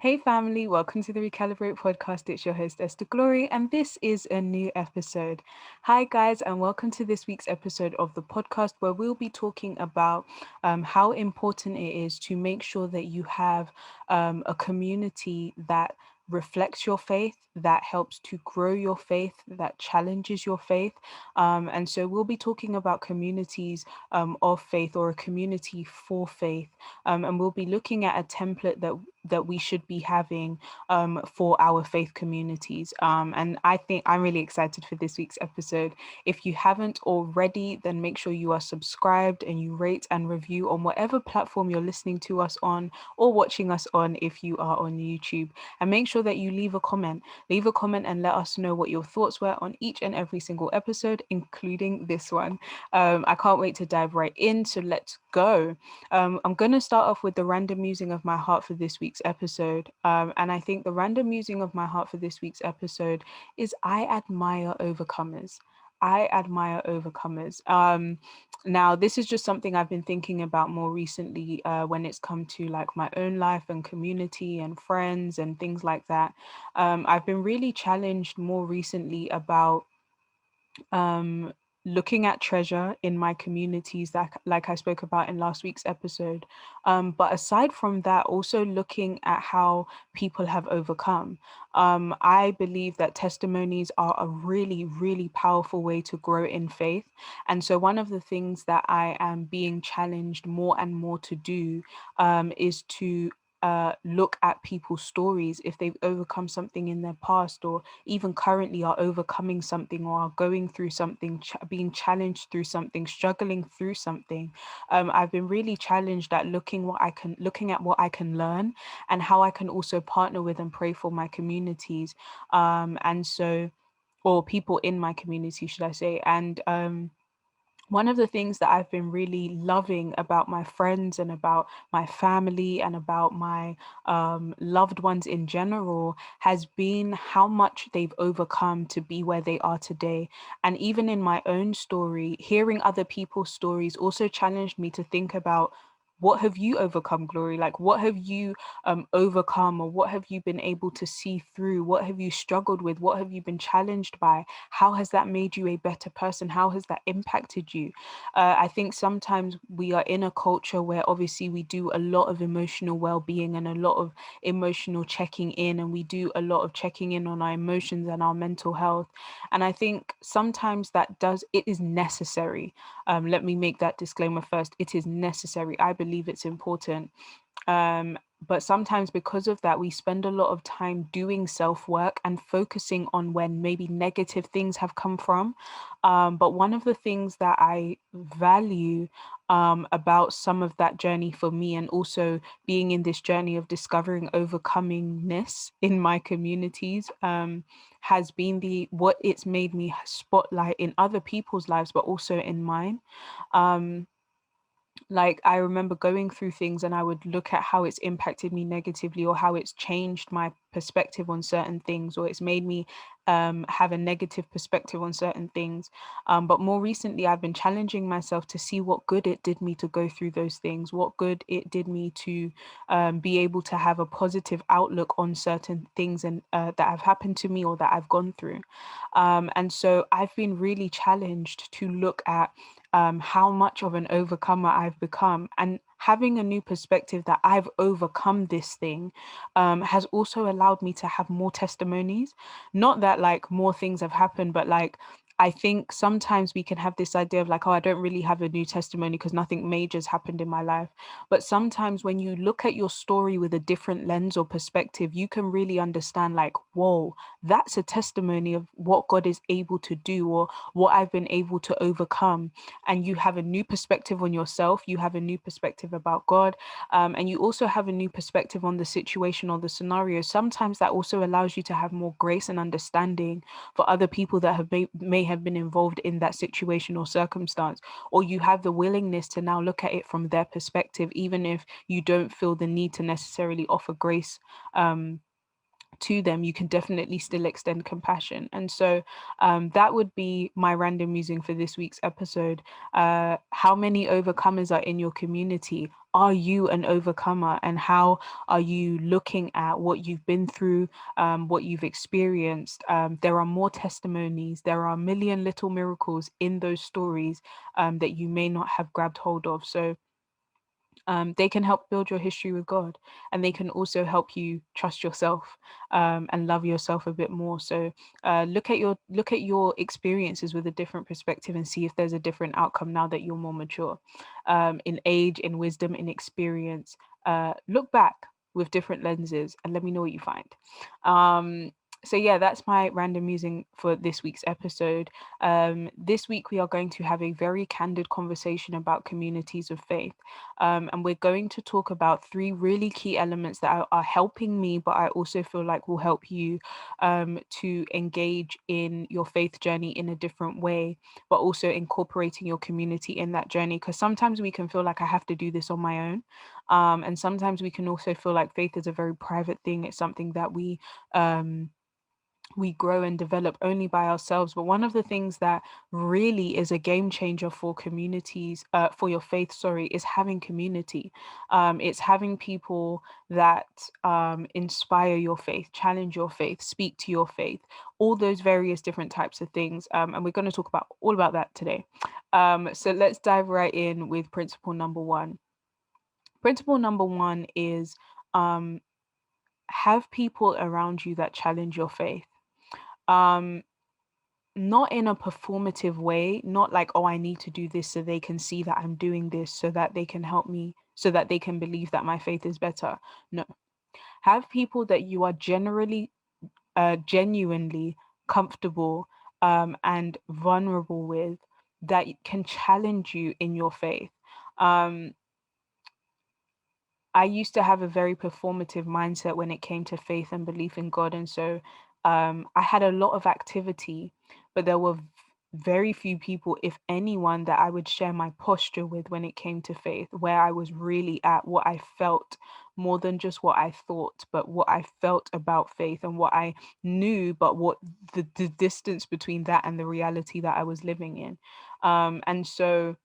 Hey family, welcome to the Recalibrate podcast. It's your host Esther Glory, and this is a new episode. Hi guys, and welcome to this week's episode of the podcast where we'll be talking about how important it is to make sure that you have a community that reflects your faith, that helps to grow your faith, that challenges your faith. And so we'll be talking about communities of faith or a community for faith. And we'll be looking at a template that we should be having for our faith communities. And I think I'm really excited for this week's episode. If you haven't already, then make sure you are subscribed and you rate and review on whatever platform you're listening to us on or watching us on if you are on YouTube. And make sure that you leave a comment. Leave a comment and let us know what your thoughts were on each and every single episode, including this one. I can't wait to dive right in, so let's go. I'm going to start off with the random musing of my heart for this week's episode. And I think the random musing of my heart for this week's episode is I admire overcomers. I admire overcomers. Now, this is just something I've been thinking about more recently when it's come to like my own life and community and friends and things like that. I've been really challenged more recently about um looking at treasure in my communities that like I spoke about in last week's episode, but aside from that, also looking at how people have overcome. I believe that testimonies are a really powerful way to grow in faith, and so one of the things that I am being challenged more and more to do is to look at people's stories if they've overcome something in their past, or even currently are overcoming something, or are going through something, being challenged through something, struggling through something. I've been really challenged at looking at what I can learn and how I can also partner with and pray for my communities. And so, or people in my community, should I say. And one of the things that I've been really loving about my friends and about my family and about my loved ones in general has been how much they've overcome to be where they are today. And even in my own story, hearing other people's stories also challenged me to think about, what have you overcome, Glory? Like, what have you overcome, or what have you been able to see through? What have you struggled with? What have you been challenged by? How has that made you a better person? How has that impacted you? I think sometimes we are in a culture where obviously we do a lot of emotional well-being and a lot of emotional checking in, and we do a lot of checking in on our emotions and our mental health. And I think sometimes it is necessary. Let me make that disclaimer first. It is necessary. I believe it's important. But sometimes because of that, we spend a lot of time doing self-work and focusing on when maybe negative things have come from. But one of the things that I value about some of that journey for me, and also being in this journey of discovering overcomingness in my communities, has been what it's made me spotlight in other people's lives, but also in mine. Like, I remember going through things and I would look at how it's impacted me negatively, or how it's changed my perspective on certain things, or it's made me have a negative perspective on certain things. But more recently, I've been challenging myself to see what good it did me to go through those things, what good it did me to be able to have a positive outlook on certain things and that have happened to me or that I've gone through. And so I've been really challenged to look at how much of an overcomer I've become, and having a new perspective that I've overcome this thing has also allowed me to have more testimonies. Not that like more things have happened, but like, I think sometimes we can have this idea of like, oh, I don't really have a new testimony because nothing major has happened in my life. But sometimes when you look at your story with a different lens or perspective, you can really understand like, whoa, that's a testimony of what God is able to do, or what I've been able to overcome. And you have a new perspective on yourself, you have a new perspective about God, and you also have a new perspective on the situation or the scenario. Sometimes that also allows you to have more grace and understanding for other people that may have been involved in that situation or circumstance, or you have the willingness to now look at it from their perspective, even if you don't feel the need to necessarily offer grace to them. You can definitely still extend compassion. And so that would be my random musing for this week's episode. How many overcomers are in your community? are you an overcomer, and how are you looking at what you've been through, what you've experienced? There are more testimonies, there are a million little miracles in those stories that you may not have grabbed hold of. So they can help build your history with God, and they can also help you trust yourself and love yourself a bit more. So look at your experiences with a different perspective and see if there's a different outcome now that you're more mature in age, in wisdom, in experience. Look back with different lenses and let me know what you find. Um, so yeah, that's my random musing for this week's episode. This week we are going to have a very candid conversation about communities of faith. And we're going to talk about three really key elements that are helping me, but I also feel like will help you to engage in your faith journey in a different way, but also incorporating your community in that journey. Because sometimes we can feel like I have to do this on my own. And sometimes we can also feel like faith is a very private thing. It's something that we grow and develop only by ourselves. But one of the things that really is a game changer for communities, for your faith, sorry, is having community. It's having people that inspire your faith, challenge your faith, speak to your faith, all those various different types of things. And we're going to talk about all about that today. So let's dive right in with principle number one. Principle number one is um, have people around you that challenge your faith. Um, Not in a performative way, not like, oh, I need to do this so they can see that I'm doing this so that they can help me, so that they can believe that my faith is better. No, have people that you are genuinely comfortable and vulnerable with, that can challenge you in your faith. Um, I used to have a very performative mindset when it came to faith and belief in God. And so I had a lot of activity, but there were very few people, if anyone, that I would share my posture with when it came to faith, where I was really at, what I felt, more than just what I thought, but what I felt about faith and what I knew, but what the distance between that and the reality that I was living in. And so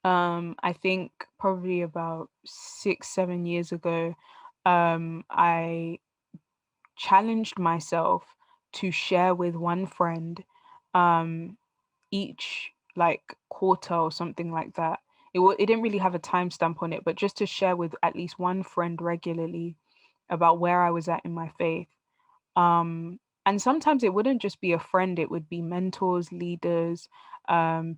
I think probably about 6, 7 years ago, I challenged myself to share with one friend um, each like quarter or something like that. It didn't really have a timestamp on it, but just to share with at least one friend regularly about where I was at in my faith. And sometimes it wouldn't just be a friend, it would be mentors, leaders, um,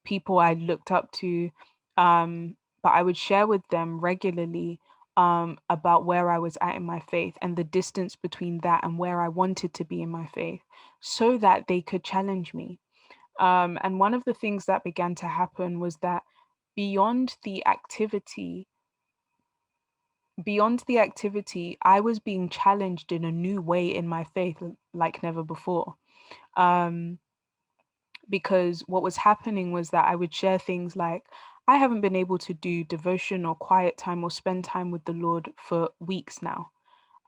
people I looked up to, but I would share with them regularly about where I was at in my faith and the distance between that and where I wanted to be in my faith, so that they could challenge me. And one of the things that began to happen was that beyond the activity, beyond the activity, I was being challenged in a new way in my faith like never before. Um, because what was happening was that I would share things like, I haven't been able to do devotion or quiet time or spend time with the Lord for weeks now.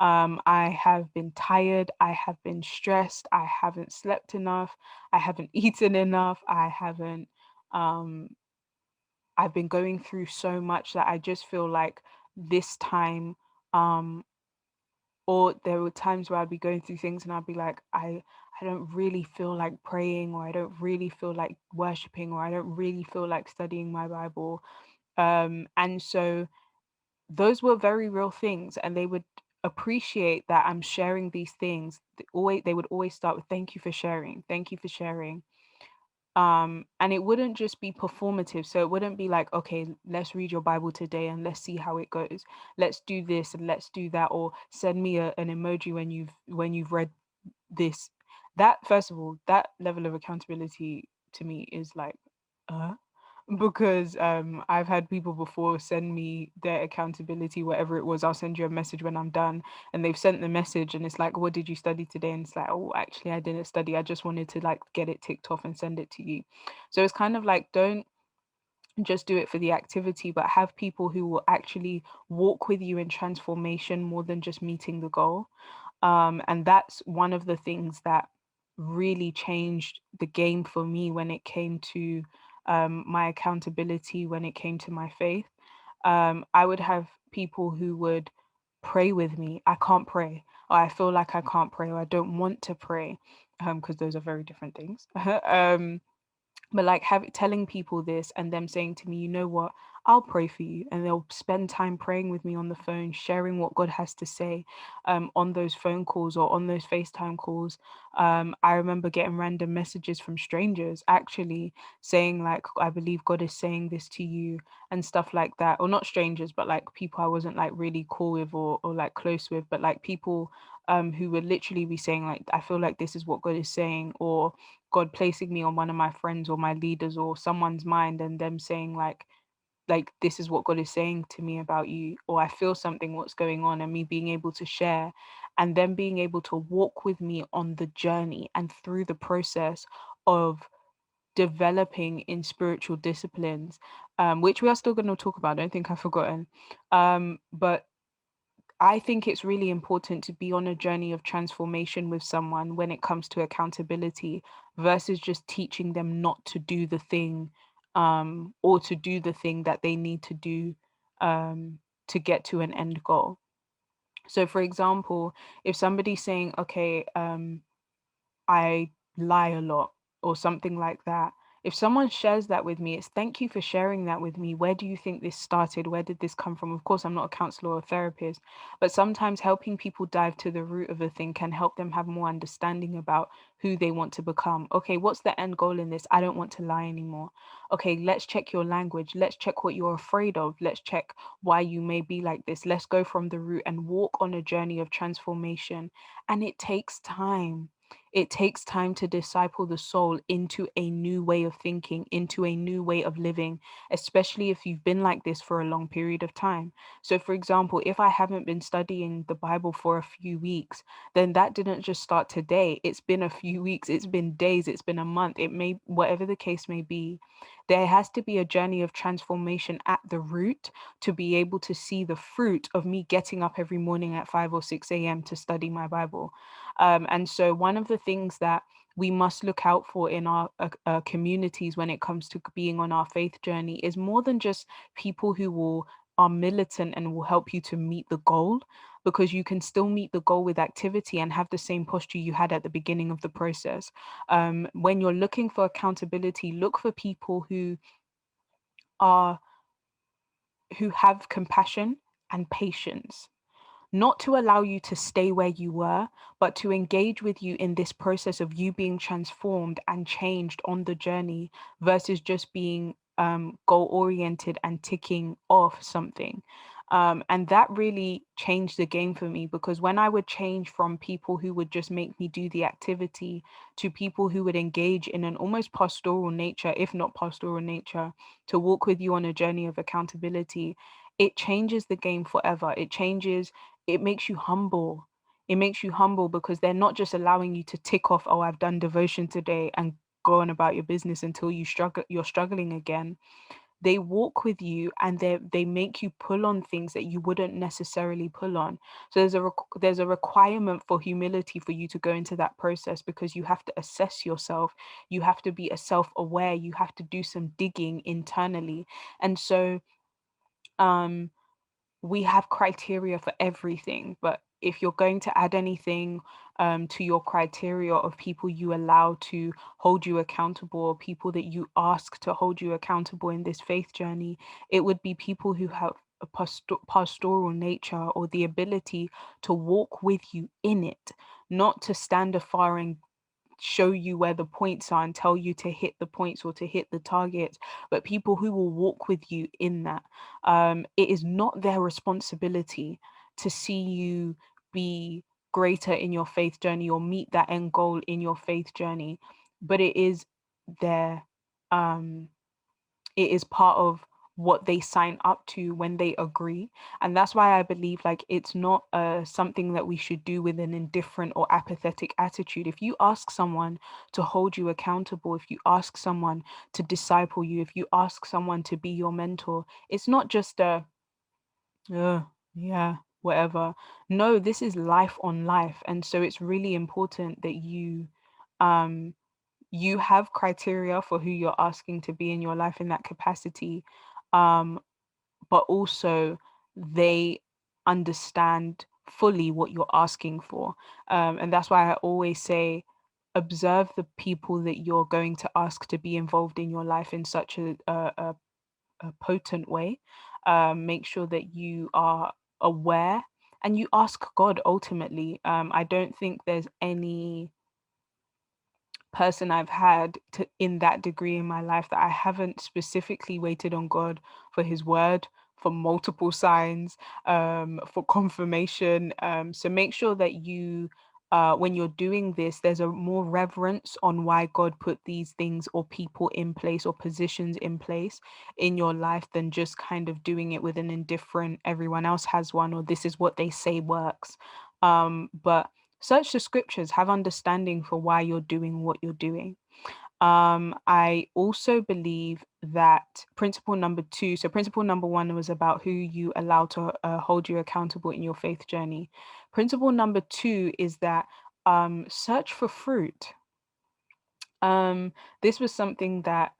I have been tired. I have been stressed. I haven't slept enough. I haven't eaten enough. Um, I've been going through so much that I just feel like this time, um, or there were times where I'd be going through things and I'd be like, I don't really feel like praying, or I don't really feel like worshiping, or I don't really feel like studying my Bible. And so those were very real things, and they would appreciate that I'm sharing these things. They would always start with, thank you for sharing, thank you for sharing. And it wouldn't just be performative, so it wouldn't be like, okay, let's read your Bible today and let's see how it goes, let's do this and let's do that, or send me an emoji when you've read this. That, first of all, that level of accountability to me is like, uh because I've had people before send me their accountability, whatever it was. I'll send you a message when I'm done, and they've sent the message and it's like, what did you study today? And it's like, oh, actually I didn't study, I just wanted to like get it ticked off and send it to you. So it's kind of like, don't just do it for the activity, but have people who will actually walk with you in transformation more than just meeting the goal. And that's one of the things that really changed the game for me when it came to my accountability, when it came to my faith. I would have people who would pray with me. I can't pray, or I feel like I can't pray, or I don't want to pray, because those are very different things. But like telling people this and them saying to me, you know what, I'll pray for you, and they'll spend time praying with me on the phone, sharing what God has to say, on those phone calls or on those FaceTime calls. I remember getting random messages from strangers actually saying like, I believe God is saying this to you, and stuff like that. Or not strangers, but like people I wasn't like really cool with, or like close with, but like people who would literally be saying like, I feel like this is what God is saying, or God placing me on one of my friends or my leaders or someone's mind, and them saying like this is what God is saying to me about you, or I feel something, what's going on, and me being able to share, and them being able to walk with me on the journey and through the process of developing in spiritual disciplines, which we are still going to talk about. I don't think I've forgotten. But I think it's really important to be on a journey of transformation with someone when it comes to accountability, versus just teaching them not to do the thing, or to do the thing that they need to do, to get to an end goal. So, for example, if somebody's saying, okay, I lie a lot or something like that. If someone shares that with me, it's thank you for sharing that with me. Where do you think this started? Where did this come from? Of course, I'm not a counselor or a therapist, but sometimes helping people dive to the root of a thing can help them have more understanding about who they want to become. Okay, what's the end goal in this? I don't want to lie anymore. Okay, let's check your language. Let's check what you're afraid of. Let's check why you may be like this. Let's go from the root and walk on a journey of transformation. And it takes time. It takes time to disciple the soul into a new way of thinking, into a new way of living, especially if you've been like this for a long period of time. So, for example, if I haven't been studying the Bible for a few weeks, then that didn't just start today. It's been a few weeks, it's been days, it's been a month, it may, whatever the case may be. There has to be a journey of transformation at the root to be able to see the fruit of me getting up every morning at 5 or 6 a.m. to study my Bible. And so, one of the things that we must look out for in our communities when it comes to being on our faith journey is more than just people who will are militant and will help you to meet the goal, because you can still meet the goal with activity and have the same posture you had at the beginning of the process. When you're looking for accountability, look for people are who have compassion and patience, not to allow you to stay where you were, but to engage with you in this process of you being transformed and changed on the journey, versus just being goal oriented and ticking off something. And that really changed the game for me, because when I would change from people who would just make me do the activity to people who would engage in an almost pastoral nature, if not pastoral nature, to walk with you on a journey of accountability, it changes the game forever. It makes you humble. It makes you humble because they're not just allowing you to tick off, oh, I've done devotion today, and go on about your business until you're struggling again. They walk with you, and they make you pull on things that you wouldn't necessarily pull on. So there's a requirement for humility for you to go into that process, because you have to assess yourself. You have to be a self-aware. You have to do some digging internally. And so um we have criteria for everything, but if you're going to add anything to your criteria of people you allow to hold you accountable, or people that you ask to hold you accountable in this faith journey, it would be people who have a pastoral nature, or the ability to walk with you in it, not to stand afar and show you where the points are and tell you to hit the points or to hit the targets, but people who will walk with you in that. It is not their responsibility to see you be greater in your faith journey or meet that end goal in your faith journey, but their um it is part of what they sign up to when they agree. And that's why I believe like it's not something that we should do with an indifferent or apathetic attitude. If you ask someone to hold you accountable, if you ask someone to disciple you, if you ask someone to be your mentor, it's not just a yeah, whatever. No, this is life on life. And so it's really important that um you have criteria for who you're asking to be in your life in that capacity, um but also they understand fully what you're asking for. And that's why I always say, observe the people that you're going to ask to be involved in your life in such a potent way. Make sure that you are aware and you ask God ultimately. I don't think there's any person I've had in that degree in my life that I haven't specifically waited on God for his word, for multiple signs, for confirmation. So make sure that you, when you're doing this, there's a more reverence on why God put these things or people in place or positions in place in your life than just kind of doing it with an indifferent, everyone else has one, or this is what they say works. But search the scriptures, have understanding for why you're doing what you're doing. I also believe that principle number two, so principle number one was about who you allow to hold you accountable in your faith journey. Principle number two is that search for fruit. This was something that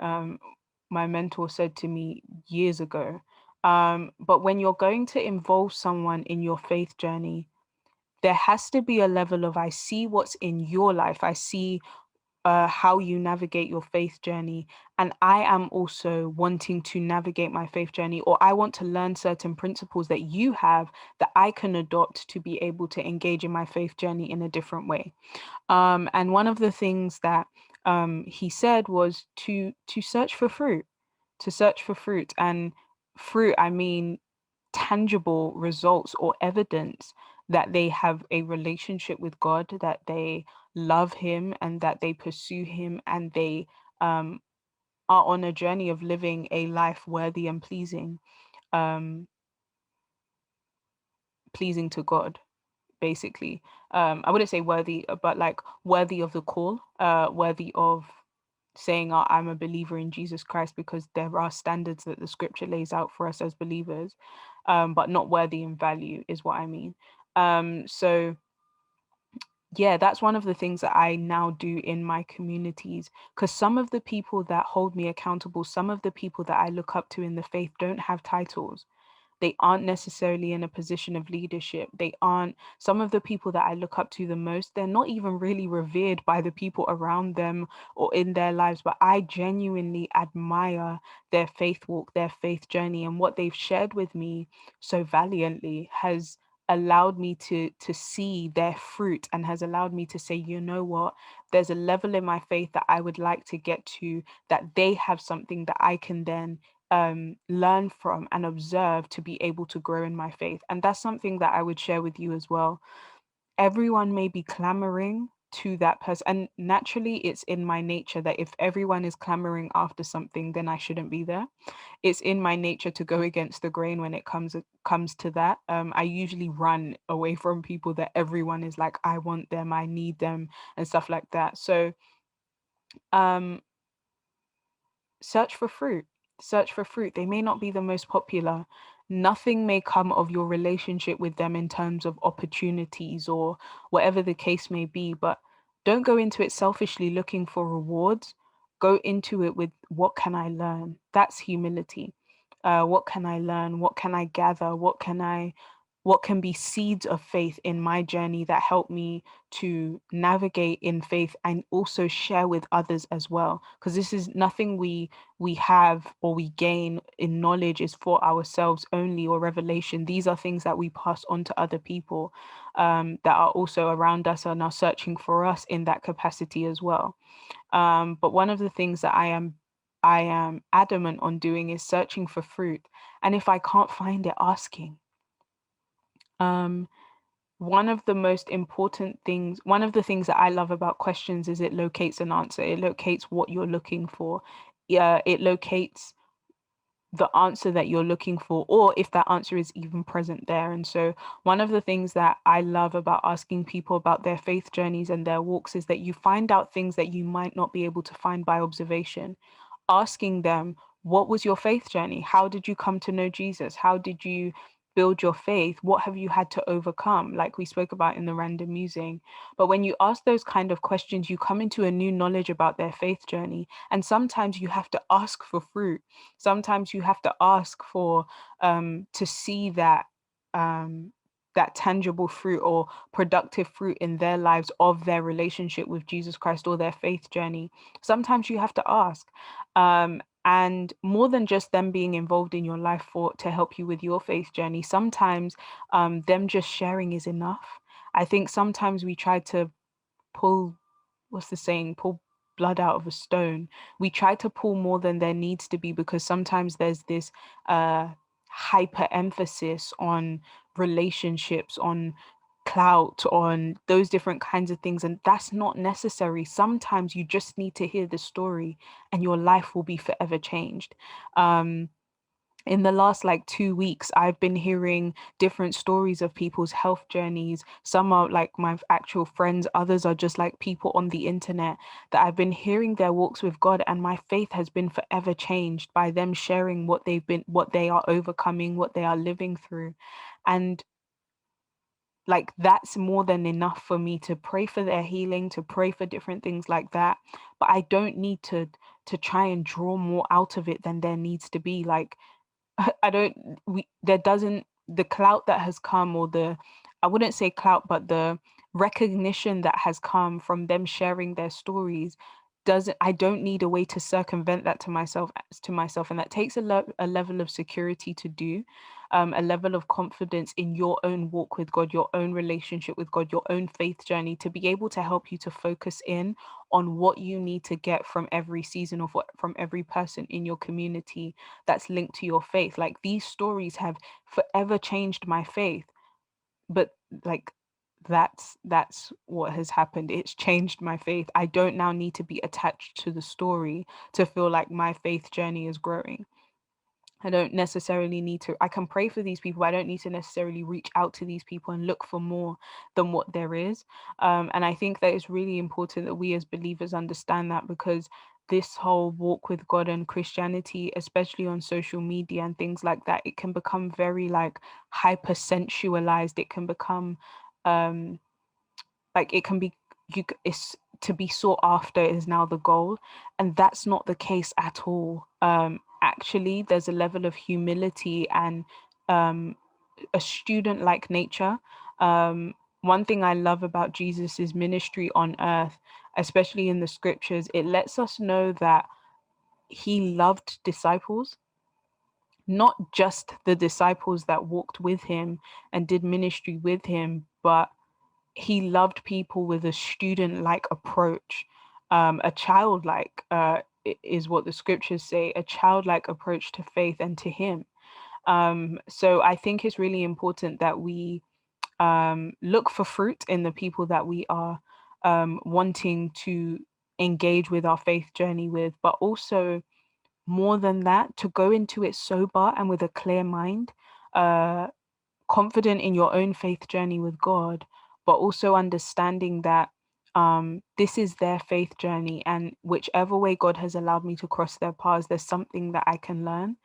my mentor said to me years ago. But when you're going to involve someone in your faith journey, there has to be a level of, I see what's in your life. I see how you navigate your faith journey. And I am also wanting to navigate my faith journey, or I want to learn certain principles that you have that I can adopt to be able to engage in my faith journey in a different way. And one of the things that he said was to search for fruit, to search for fruit. And fruit, I mean tangible results or evidence that they have a relationship with God, that they love him and that they pursue him, and they um, are on a journey of living a life worthy and um, pleasing to God, basically. I wouldn't say worthy, but like worthy of the call, worthy of saying, oh, I'm a believer in Jesus Christ, because there are standards that the scripture lays out for us as believers, but not worthy in value is what I mean. So yeah, that's one of the things that I now do in my communities, because some of the people that hold me accountable, some of the people that I look up to in the faith don't have titles. They aren't necessarily in a position of leadership. They aren't, some of the people that I look up to the most, they're not even really revered by the people around them or in their lives, but I genuinely admire their faith walk, their faith journey, and what they've shared with me so valiantly has allowed me to see their fruit, and has allowed me to say, you know what, there's a level in my faith that I would like to get to, that they have something that I can then learn from and observe to be able to grow in my faith. And that's something that I would share with you as well. Everyone may be clamoring to that person, and naturally it's in my nature that if everyone is clamoring after something, then I shouldn't be there. It's in my nature to go against the grain when it comes to that. I usually run away from people that everyone is like, I want them, I need them, and stuff like that. So um search for fruit. Search for fruit. They may not be the most popular. Nothing may come of your relationship with them in terms of opportunities or whatever the case may be, but don't go into it selfishly looking for rewards. Go into it with, what can I learn? That's humility. What can I learn? What can I gather? What can be seeds of faith in my journey that help me to navigate in faith and also share with others as well? Because this is nothing we have or we gain in knowledge is for ourselves only, or revelation. These are things that we pass on to other people that are also around us and are searching for us in that capacity as well. But one of the things that I am adamant on doing is searching for fruit, and if I can't find it, asking. um One of the most important things, one of the things that I love about questions is it locates an answer. It locates what you're looking for. Yeah, it locates the answer that you're looking for, or if that answer is even present there. And so one of the things that I love about asking people about their faith journeys and their walks is that you find out things that you might not be able to find by observation. Asking them, what was your faith journey? How did you come to know Jesus? How did you build your faith? What have you had to overcome? Like we spoke about in the random musing. But when you ask those kind of questions, you come into a new knowledge about their faith journey. And sometimes you have to ask for fruit. Sometimes you have to ask for to see um, that tangible fruit or productive fruit in their lives of their relationship with Jesus Christ or their faith journey. Sometimes you have to ask. And more than just them being involved in your life for to help you with your faith journey, sometimes them just sharing is enough. I think sometimes we try to pull, what's the saying, pull blood out of a stone. We try to pull more than there needs to be, because sometimes there's this hyper emphasis on relationships, on clout, on those different kinds of things, and that's not necessary. Sometimes you just need to hear the story and your life will be forever changed. In the last like 2 weeks, I've been hearing different stories of people's health journeys. Some are like my actual friends, others are just like people on the internet that I've been hearing their walks with God, and my faith has been forever changed by them sharing what they are overcoming, what they are living through. And like that's more than enough for me to pray for their healing, to pray for different things like that. But I don't need to try and draw more out of it than there needs to be. Like I don't, there doesn't, the clout that has come, or I wouldn't say clout, but the recognition that has come from them sharing their stories I don't need a way to circumvent that to myself. And that takes a level of security to do, a level of confidence in your own walk with God, your own relationship with God, your own faith journey, to be able to help you to focus in on what you need to get from every season of from every person in your community that's linked to your faith. Like these stories have forever changed my faith, but like that's what has happened. It's changed my faith. I don't now need to be attached to the story to feel like my faith journey is growing. I don't necessarily need to, I can pray for these people. I don't need to necessarily reach out to these people and look for more than what there is. And I think that it's really important that we as believers understand that, because this whole walk with God and Christianity, especially on social media and things like that, it can become very like hyper sensualized. It can become um like it can be it's to be sought after is now the goal, and that's not the case at all. Actually there's a level of humility and um a student like nature. One thing I love about Jesus's ministry on earth, especially in the scriptures, it lets us know that he loved disciples, not just the disciples that walked with him and did ministry with him, but he loved people with a student-like approach, a childlike, is what the scriptures say, a childlike approach to faith and to him. So I think it's really important that we look for fruit in the people that we are wanting to engage with our faith journey with, but also more than that, to go into it sober and with a clear mind, uh, confident in your own faith journey with God, but also understanding that this is their faith journey, and whichever way God has allowed me to cross their paths, there's something that I can learn.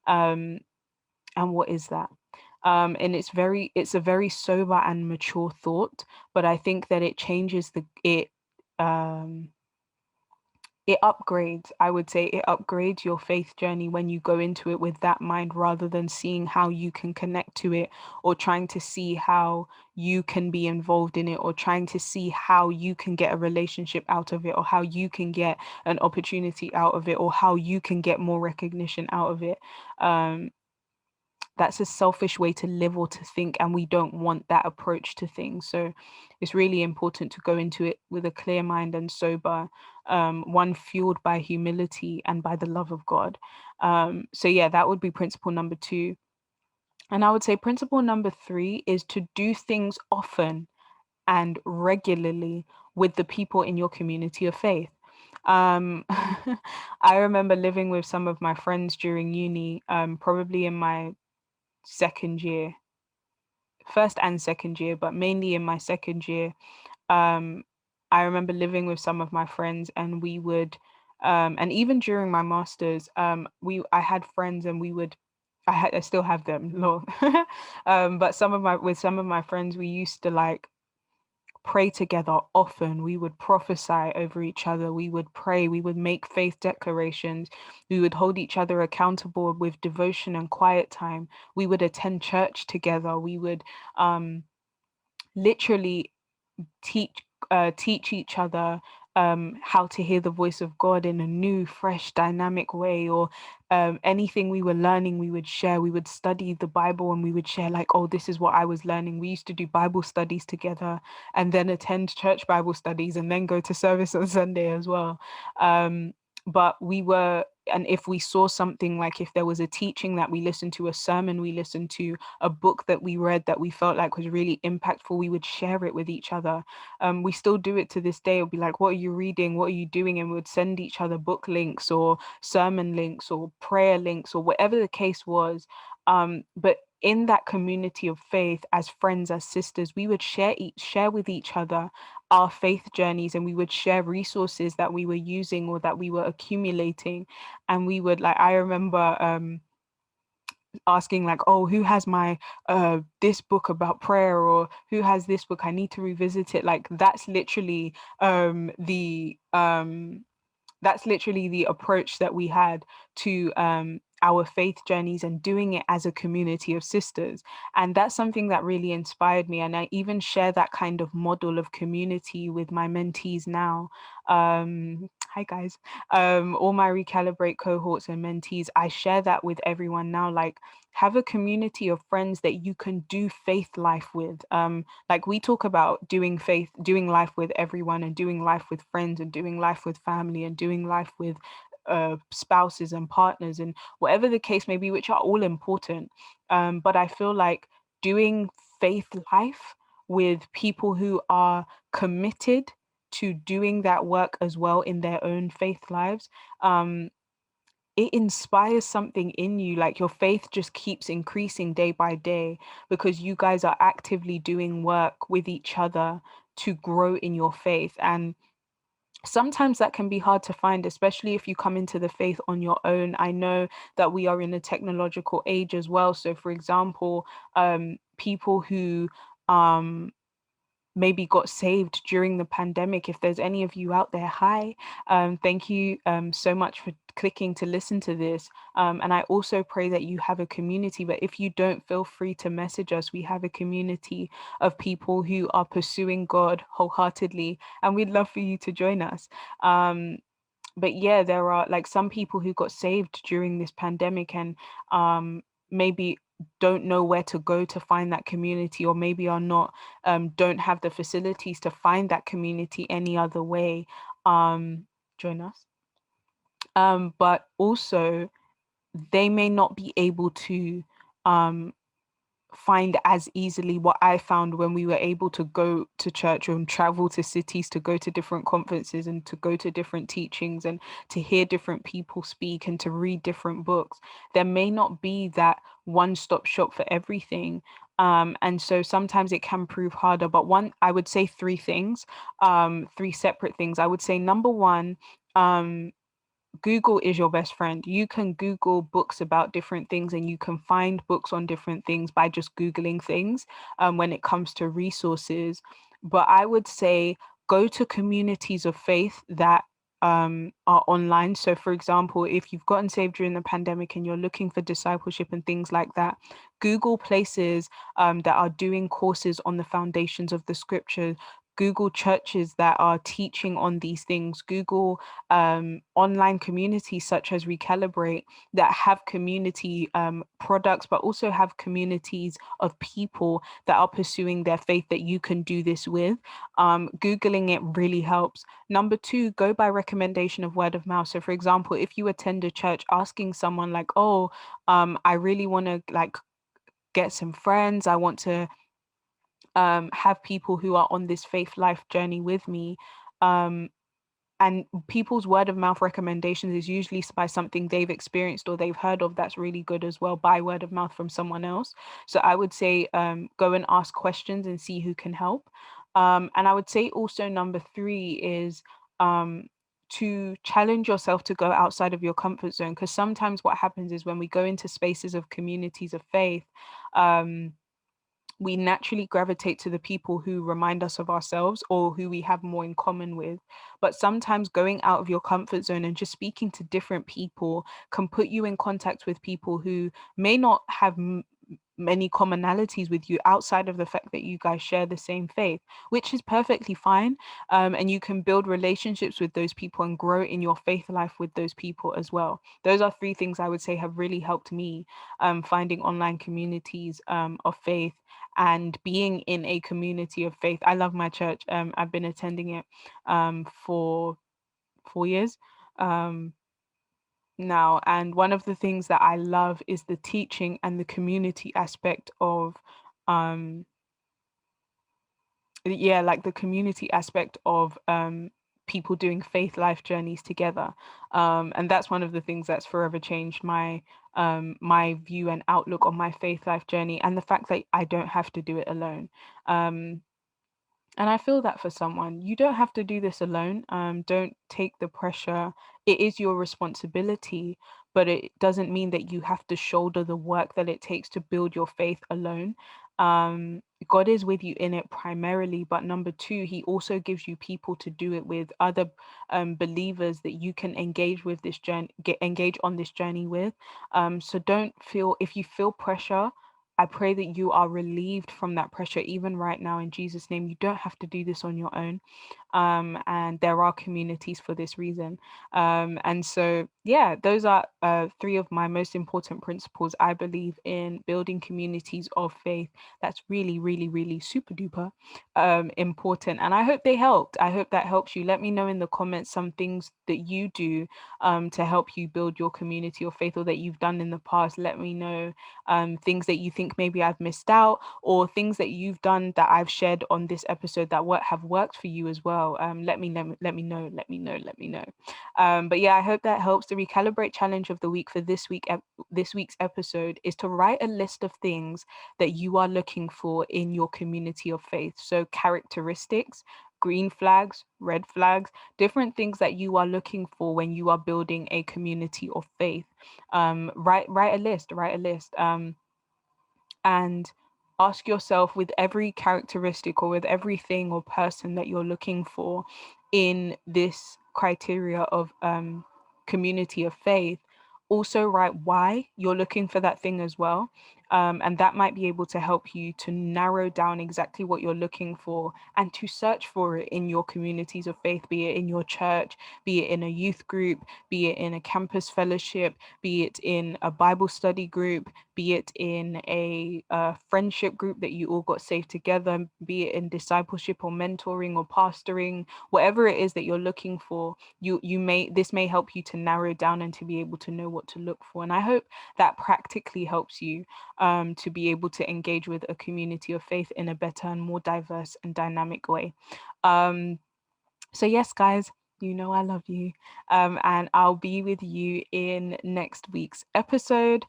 And what is that? And it's a very sober and mature thought, but I think that it changes um, it upgrades, I would say it upgrades your faith journey when you go into it with that mind, rather than seeing how you can connect to it, or trying to see how you can be involved in it, or trying to see how you can get a relationship out of it, or how you can get an opportunity out of it, or how you can get more recognition out of it. Um, that's a selfish way to live or to think, and we don't want that approach to things. So it's really important to go into it with a clear mind and sober, one fueled by humility and by the love of God. So yeah, that would be principle number 2. And I would say principle number 3 is to do things often and regularly with the people in your community of faith. I remember living with some of my friends during uni, probably in my second year, first and second year, but mainly in my second year. um I remember living with some of my friends, and we would and even during my masters, I had friends, and we would I still have them, lol. But some of my friends, we used to like pray together often. We would prophesy over each other. We would pray. We would make faith declarations. We would hold each other accountable with devotion and quiet time. We would attend church together. We would literally teach teach each other how to hear the voice of God in a new, fresh, dynamic way, or anything we were learning, we would share. We would study the Bible and we would share, like, oh, this is what I was learning. We used to do Bible studies together and then attend church Bible studies and then go to service on Sunday as well. But we were, and if we saw something, like if there was a teaching that we listened to, a sermon we listened to, a book that we read that we felt like was really impactful, we would share it with each other. We still do it to this day. It'll be like, what are you reading? What are you doing? And we would send each other book links or sermon links or prayer links or whatever the case was. But in that community of faith, as friends, as sisters, we would share with each other our faith journeys, and we would share resources that we were using or that we were accumulating. And we would, like, I remember asking, like, oh, who has my this book about prayer, or who has this book, I need to revisit it. Like, that's literally the approach that we had to our faith journeys, and doing it as a community of sisters. And that's something that really inspired me. And I even share that kind of model of community with my mentees now. Hi guys. All my Recalibrate cohorts and mentees, I share that with everyone now. Like, have a community of friends that you can do faith life with. Like, we talk about doing life with everyone, and doing life with friends, and doing life with family, and doing life with spouses and partners, and whatever the case may be, which are all important. But I feel like doing faith life with people who are committed to doing that work as well in their own faith lives, it inspires something in you. Like, your faith just keeps increasing day by day, because you guys are actively doing work with each other to grow in your faith. And sometimes that can be hard to find, especially if you come into the faith on your own. I know that we are in a technological age as well. So for example, people who maybe got saved during the pandemic, if there's any of you out there, hi. Thank you so much for clicking to listen to this. And I also pray that you have a community. But if you don't, feel free to message us. We have a community of people who are pursuing God wholeheartedly, and we'd love for you to join us. But yeah, there are, like, some people who got saved during this pandemic, and maybe don't know where to go to find that community, or maybe are not don't have the facilities to find that community any other way. Join us. But also, they may not be able to find as easily what I found when we were able to go to church and travel to cities, to go to different conferences and to go to different teachings and to hear different people speak and to read different books. There may not be that one-stop shop for everything. And so sometimes it can prove harder. But I would say three things, three separate things. I would say, number one, Google is your best friend. You can Google books about different things, and you can find books on different things by just Googling things when it comes to resources. But I would say, go to communities of faith that are online. So for example, if you've gotten saved during the pandemic and you're looking for discipleship and things like that, Google places that are doing courses on the foundations of the scripture. Google churches that are teaching on these things. Google online communities such as Recalibrate that have community products, but also have communities of people that are pursuing their faith that you can do this with. Googling it really helps. Number two, go by recommendation of word of mouth. So for example, if you attend a church, asking someone like, oh, I really want to like get some friends. I want to have people who are on this faith life journey with me. And people's word of mouth recommendations is usually by something they've experienced or they've heard of that's really good as well, by word of mouth from someone else. So I would say go and ask questions and see who can help. And I would say also, number three is to challenge yourself to go outside of your comfort zone, because sometimes what happens is when we go into spaces of communities of faith, we naturally gravitate to the people who remind us of ourselves or who we have more in common with. But sometimes going out of your comfort zone and just speaking to different people can put you in contact with people who may not have many commonalities with you outside of the fact that you guys share the same faith, which is perfectly fine. And you can build relationships with those people and grow in your faith life with those people as well. Those are three things I would say have really helped me, finding online communities of faith and being in a community of faith. I love my church. I've been attending it for 4 years. Now, and one of the things that I love is the teaching and the community aspect of like the community aspect of people doing faith life journeys together. And that's one of the things that's forever changed my my view and outlook on my faith life journey, and the fact that I don't have to do it alone. And I feel that for someone, you don't have to do this alone. Don't take the pressure. It is your responsibility, but it doesn't mean that you have to shoulder the work that it takes to build your faith alone. God is with you in it primarily, but number two, He also gives you people to do it with, other believers that you can engage with this journey, engage on this journey with. So don't feel, if you feel pressure, I pray that you are relieved from that pressure, even right now, in Jesus' name. You don't have to do this on your own. And there are communities for this reason. And so, yeah, those are three of my most important principles, I believe, in building communities of faith. That's really, really, really super duper important. And I hope they helped. I hope that helps you. Let me know in the comments some things that you do to help you build your community of faith, or that you've done in the past. Let me know things that you think maybe I've missed out, or things that you've done that I've shared on this episode that have worked for you as well. Let me know. But yeah, I hope that helps. The Recalibrate challenge of the week for this week's episode is to write a list of things that you are looking for in your community of faith. So characteristics, green flags, red flags, different things that you are looking for when you are building a community of faith. Write a list. And ask yourself, with every characteristic or with everything or person that you're looking for in this criteria of community of faith, also write why you're looking for that thing as well. And that might be able to help you to narrow down exactly what you're looking for, and to search for it in your communities of faith, be it in your church, be it in a youth group, be it in a campus fellowship, be it in a Bible study group, be it in a friendship group that you all got saved together, be it in discipleship or mentoring or pastoring, whatever it is that you're looking for. This may help you to narrow down and to be able to know what to look for. And I hope that practically helps you to be able to engage with a community of faith in a better and more diverse and dynamic way. So yes, guys, you know I love you, and I'll be with you in next week's episode.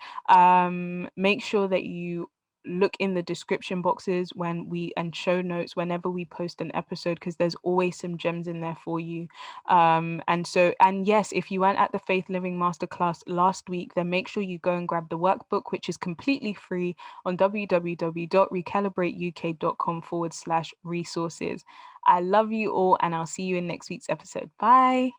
Make sure that you look in the description boxes and show notes whenever we post an episode, because there's always some gems in there for you. And yes, if you weren't at the Faith Living Masterclass last week, then make sure you go and grab the workbook, which is completely free on www.recalibrateuk.com/resources. I love you all, and I'll see you in next week's episode. Bye.